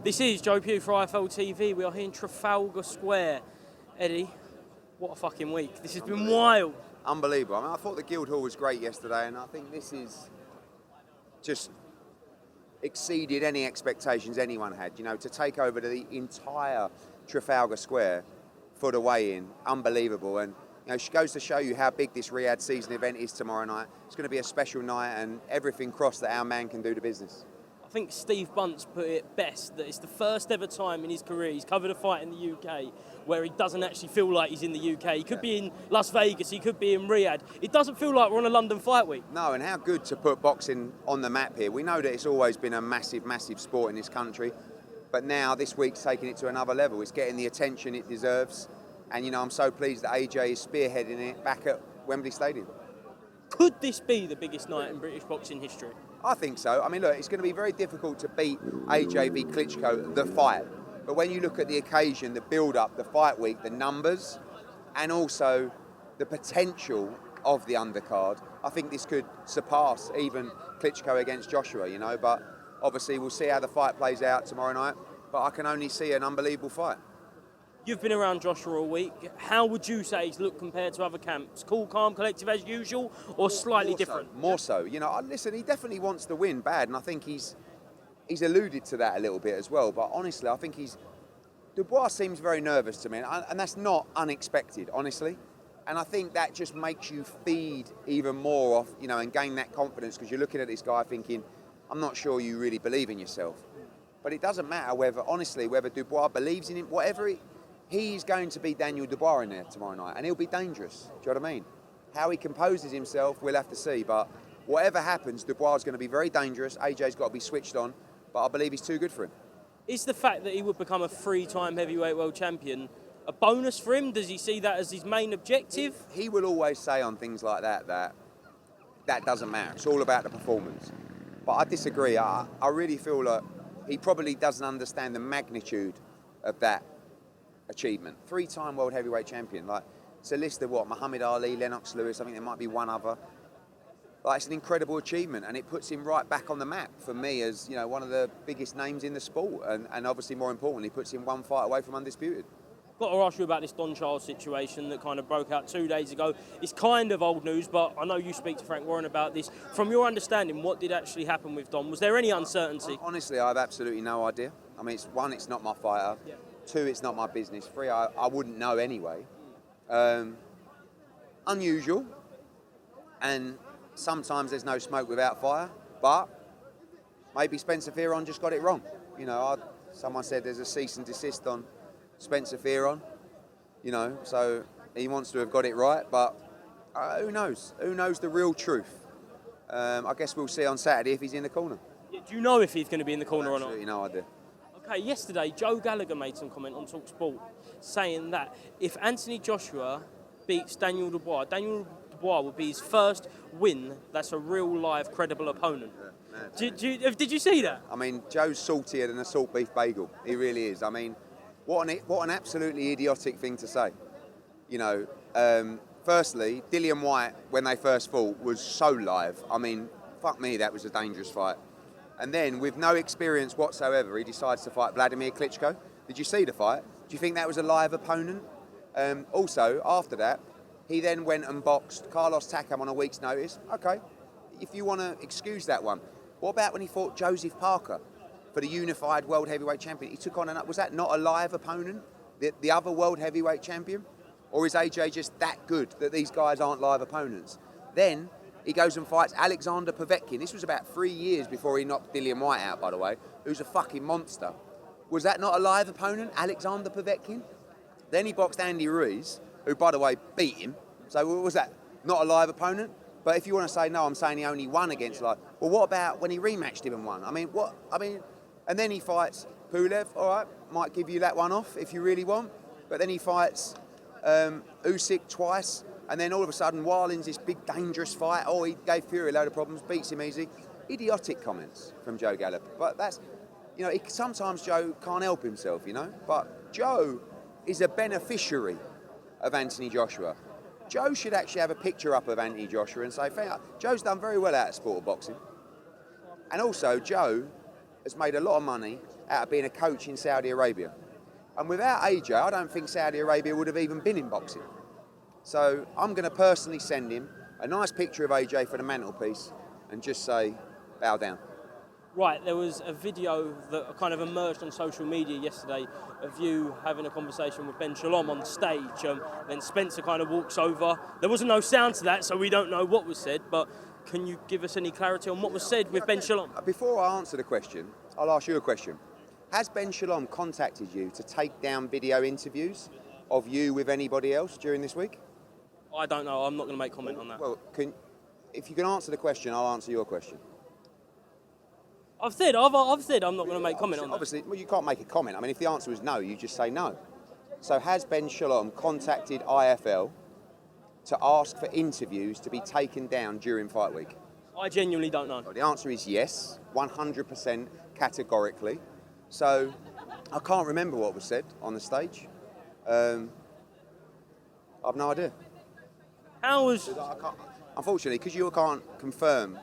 This is Joe Pugh for IFLTV. We are here in Trafalgar Square. Eddie, what a fucking week. This has been wild. Unbelievable. I mean, I thought the Guildhall was great yesterday, and I think this is just exceeded any expectations anyone had. You know, to take over the entire Trafalgar Square for the weigh-in, unbelievable. And you know, it goes to show you how big this Riyadh season event is tomorrow night. It's going to be a special night, and everything crossed that our man can do the business. I think Steve Bunce put it best, that it's the first ever time in his career he's covered a fight in the UK where he doesn't actually feel like he's in the UK. He could be in Las Vegas, he could be in Riyadh. It doesn't feel like we're on a London Fight Week. No, and how good to put boxing on the map here. We know that it's always been a massive, massive sport in this country, but now this week's taking it to another level. It's getting the attention it deserves, and you know, I'm so pleased that AJ is spearheading it back at Wembley Stadium. Could this be the biggest night in British boxing history? I think so. I mean, look, it's going to be very difficult to beat AJ v Klitschko, the fight. But when you look at the occasion, the build-up, the fight week, the numbers, and also the potential of the undercard, I think this could surpass even Klitschko against Joshua, you know. But obviously, we'll see how the fight plays out tomorrow night. But I can only see an unbelievable fight. You've been around Joshua all week. How would you say he's looked compared to other camps? Cool, calm, collective as usual, or slightly different? More so. You know, listen, he definitely wants to win bad, and I think he's alluded to that a little bit as well. But honestly, I think Dubois seems very nervous to me, and that's not unexpected, honestly. And I think that just makes you feed even more off, you know, and gain that confidence, because you're looking at this guy thinking, I'm not sure you really believe in yourself. But it doesn't matter whether Dubois believes in him, whatever he's going to be Daniel Dubois in there tomorrow night, and he'll be dangerous. Do you know what I mean? How he composes himself, we'll have to see. But whatever happens, Dubois is going to be very dangerous. AJ's got to be switched on, but I believe he's too good for him. Is the fact that he would become a 3-time heavyweight world champion a bonus for him? Does he see that as his main objective? He will always say on things like that doesn't matter. It's all about the performance. But I disagree. I really feel like he probably doesn't understand the magnitude of that achievement. 3-time world heavyweight champion. Like, it's a list of Muhammad Ali, Lennox Lewis, I think there might be one other. Like, it's an incredible achievement, and it puts him right back on the map for me as, you know, one of the biggest names in the sport, and obviously more importantly puts him one fight away from undisputed. Got to ask you about this Don Charles situation that kind of broke out 2 days ago. It's kind of old news, but I know you speak to Frank Warren about this. From your understanding, what did actually happen with Don? Was there any uncertainty? Honestly, I have absolutely no idea. I mean, it's not my fighter. Yeah. 2, it's not my business. 3, I wouldn't know anyway. Unusual, and sometimes there's no smoke without fire, but maybe Spencer Fearon just got it wrong. You know, someone said there's a cease and desist on Spencer Fearon, you know, so he wants to have got it right, but who knows? Who knows the real truth? I guess we'll see on Saturday if he's in the corner. Yeah, do you know if he's going to be in the corner or not? Absolutely no idea. Okay, yesterday, Joe Gallagher made some comment on TalkSport saying that if Anthony Joshua beats Daniel Dubois would be his first win that's a real, live, credible opponent. Yeah, did you see that? I mean, Joe's saltier than a salt beef bagel. He really is. I mean, what an absolutely idiotic thing to say. You know, firstly, Dillian Whyte, when they first fought, was so live. I mean, fuck me, that was a dangerous fight. And then, with no experience whatsoever, he decides to fight Vladimir Klitschko. Did you see the fight? Do you think that was a live opponent? Also, after that, he then went and boxed Carlos Takam on a week's notice. Okay, if you want to excuse that one. What about when he fought Joseph Parker for the unified world heavyweight champion? He took on was that not a live opponent? The other world heavyweight champion? Or is AJ just that good that these guys aren't live opponents? Then he goes and fights Alexander Povetkin. This was about 3 years before he knocked Dillian Whyte out, by the way, who's a fucking monster. Was that not a live opponent, Alexander Povetkin? Then he boxed Andy Ruiz, who, by the way, beat him. So was that not a live opponent? But if you want to say, no, I'm saying he only won against live. Well, what about when he rematched him and won? And then he fights Pulev. All right, might give you that one off if you really want. But then he fights Usyk twice. And then all of a sudden, Warlin's this big, dangerous fight. Oh, he gave Fury a load of problems, beats him easy. Idiotic comments from Joe Gallagher. But that's, you know, sometimes Joe can't help himself, you know. But Joe is a beneficiary of Anthony Joshua. Joe should actually have a picture up of Anthony Joshua and say, Joe's done very well out of sport of boxing. And also, Joe has made a lot of money out of being a coach in Saudi Arabia. And without AJ, I don't think Saudi Arabia would have even been in boxing. So I'm going to personally send him a nice picture of AJ for the mantelpiece and just say, bow down. Right, there was a video that kind of emerged on social media yesterday of you having a conversation with Ben Shalom on stage. Then Spencer kind of walks over. There wasn't no sound to that, so we don't know what was said, but can you give us any clarity on what was said with Ben Shalom? Before I answer the question, I'll ask you a question. Has Ben Shalom contacted you to take down video interviews of you with anybody else during this week? I don't know. I'm not going to make comment on that. Well, if you can answer the question, I'll answer your question. I've said I'm not going to make comment on that. Obviously, well, you can't make a comment. I mean, if the answer is no, you just say no. So has Ben Shalom contacted IFL to ask for interviews to be taken down during fight week? I genuinely don't know. Well, the answer is yes, 100% categorically. So I can't remember what was said on the stage. I've no idea. Unfortunately, because you can't confirm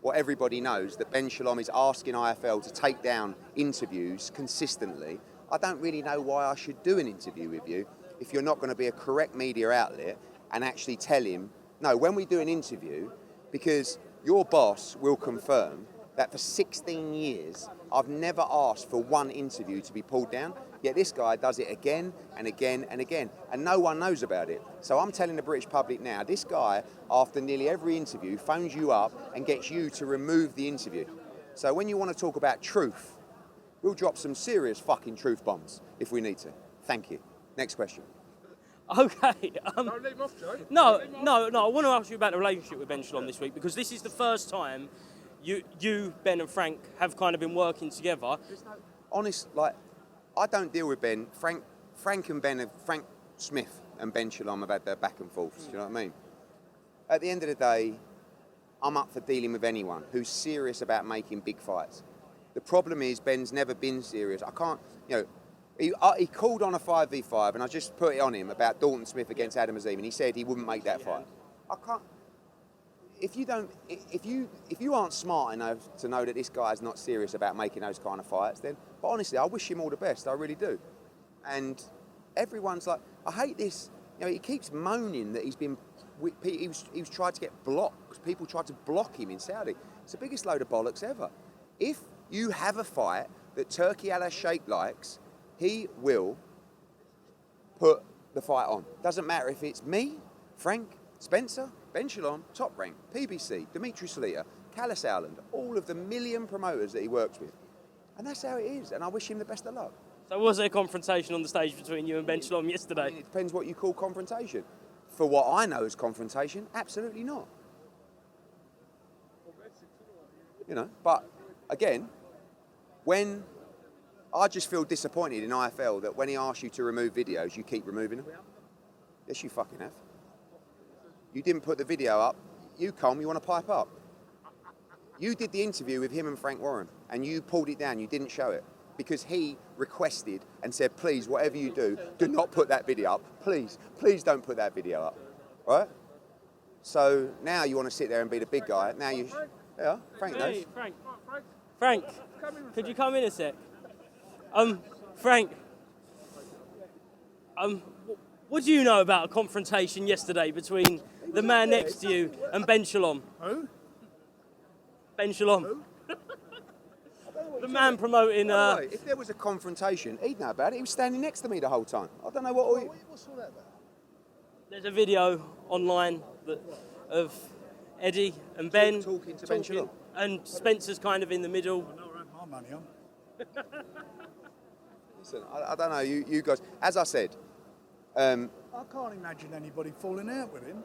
what everybody knows, that Ben Shalom is asking IFL to take down interviews consistently, I don't really know why I should do an interview with you if you're not going to be a correct media outlet and actually tell him, no, when we do an interview, because your boss will confirm that for 16 years, I've never asked for one interview to be pulled down, yet this guy does it again and again and again, and no one knows about it. So I'm telling the British public now, this guy, after nearly every interview, phones you up and gets you to remove the interview. So when you want to talk about truth, we'll drop some serious fucking truth bombs if we need to. Thank you. Next question. Okay. Don't leave him off, Joe. No. I want to ask you about the relationship with Ben Shalom this week, because this is the first time you, Ben and Frank have kind of been working together. I don't deal with Ben. Frank Smith and Ben Shalom have had their back and forths, do you know what I mean? At the end of the day, I'm up for dealing with anyone who's serious about making big fights. The problem is Ben's never been serious. I can't, he called on a 5v5 and I just put it on him about Dalton Smith against Adam Azim and he said he wouldn't make that fight. I can't. If you aren't smart enough to know that this guy is not serious about making those kind of fights, then, but honestly, I wish him all the best. I really do. And everyone's like, I hate this. He keeps moaning that he was tried to get blocked. People tried to block him in Saudi. It's the biggest load of bollocks ever. If you have a fight that Turki Al-Sheikh likes, he will put the fight on. Doesn't matter if it's me, Frank, Spencer, Ben Shalom, Top Rank, PBC, Dimitri Salita, Callis Howland, all of the million promoters that he works with. And that's how it is, and I wish him the best of luck. So was there a confrontation on the stage between you and Ben Shalom yesterday? I mean, it depends what you call confrontation. For what I know as confrontation, absolutely not. But again, when I just feel disappointed in IFL that when he asks you to remove videos, you keep removing them. Yes, you fucking have. You didn't put the video up. You want to pipe up. You did the interview with him and Frank Warren, and you pulled it down. You didn't show it because he requested and said, please, whatever you do not put that video up. Please don't put that video up. Right? So now you want to sit there and be the big guy. Now Frank knows. Hey, Frank, could you come in a sec? Frank, what do you know about a confrontation yesterday between the man next to you and Ben Shalom? Who? Ben Shalom. Who? The man promoting... If there was a confrontation, he'd know about it. He was standing next to me the whole time. I don't know what... What's all that about? There's a video online of Eddie and Ben talking to Ben Shalom. And Spencer's kind of in the middle. I know where my money on. Listen, I don't know, you guys... As I said... I can't imagine anybody falling out with him.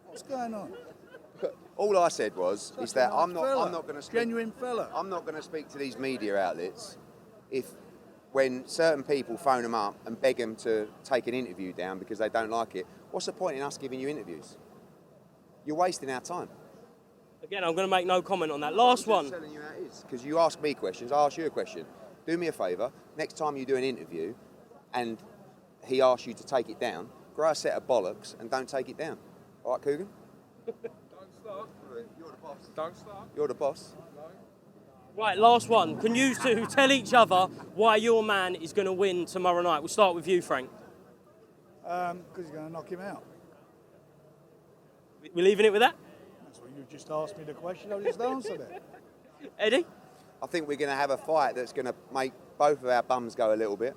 What's going on? All I said is that I'm not going to speak. Genuine fella. I'm not going to speak to these media outlets when certain people phone them up and beg them to take an interview down because they don't like it. What's the point in us giving you interviews? You're wasting our time. Again, I'm going to make no comment on that. Last one. I'm just telling you how it is, because you ask me questions, I ask you a question. Do me a favour. Next time you do an interview, and he asks you to take it down, grow a set of bollocks and don't take it down. All right, Coogan? Don't start. You're the boss. Don't start. You're the boss. No. Right, last one. Can you two tell each other why your man is going to win tomorrow night? We'll start with you, Frank. Because he's going to knock him out. We're leaving it with that? That's what you just asked me the question. I just answered it. Eddie? I think we're going to have a fight that's going to make both of our bums go a little bit.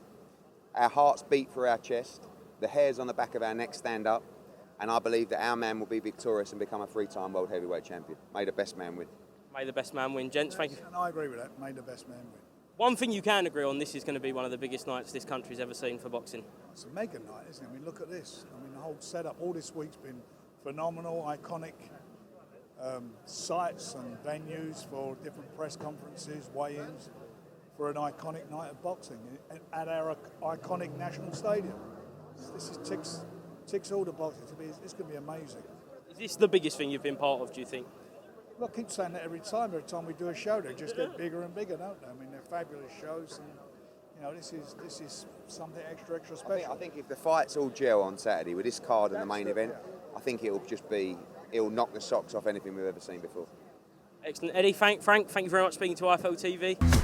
Our hearts beat through our chest. The hairs on the back of our neck stand up. And I believe that our man will be victorious and become a 3-time world heavyweight champion. May the best man win. May the best man win. Gents, thank you. And I agree with that. May the best man win. One thing you can agree on, this is going to be one of the biggest nights this country's ever seen for boxing. It's a mega night, isn't it? I mean, look at this. I mean, the whole setup all this week's been phenomenal, iconic sites and venues for different press conferences, weigh-ins, for an iconic night of boxing at our iconic national stadium. This ticks all the boxes. It's going to be amazing. Is this the biggest thing you've been part of, do you think? Well, I keep saying that every time we do a show, they just get bigger and bigger, don't they? I mean, they're fabulous shows, and you know, this is something extra special. I think if the fights all gel on Saturday with this card and the main event, I think it'll knock the socks off anything we've ever seen before. Excellent. Eddie, Frank, thank you very much for speaking to IFLTV.